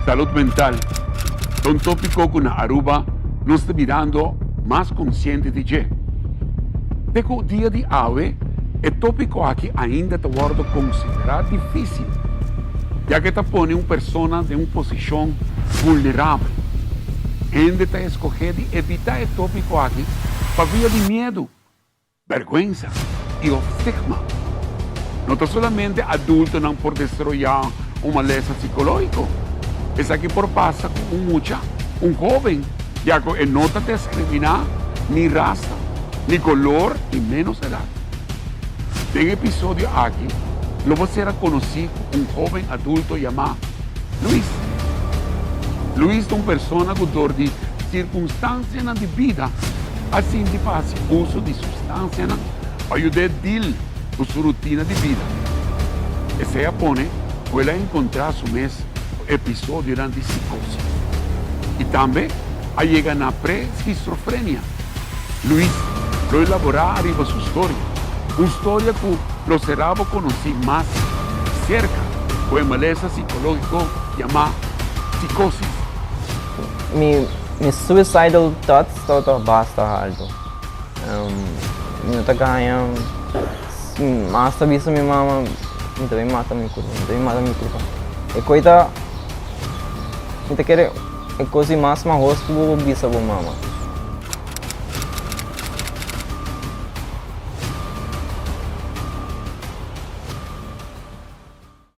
Salud mental. É um tópico que na Aruba nós estamos virando mais consciente de que. Porque o dia de hoje é tópico aqui ainda está sendo considerado difícil, já que está pondo uma pessoa em uma posição vulnerável. Ainda está escolhendo evitar o tópico aqui para via de medo, vergonha e o estigma. Não está somente adulto não por destruir uma lesão psicológica. É aqui por passar com um jovem, já que não está discriminar nem raça, nem color e menos idade. Tem episódio aqui, eu vou ser conhecido um jovem adulto chamado Luiz. Luiz é uma pessoa que por de circunstâncias de vida, assim de faz uso de substâncias para ajudar ele com sua rotina de vida. E se apone, ela encontrar seu mesmo episódio de psicose. E também a chegar na pré-esquizofrenia. Luiz vai elaborar arriba sua história. Uma história que lo será conhecer mais cerca com a maleza psicológica chamada psicose. Me suicidal thoughts todo basta alto. Minha tagaya mas sabi sa minha mama minta bem mata minha culpa. E coita minta querer e coisa mais rosto bisa bo mama.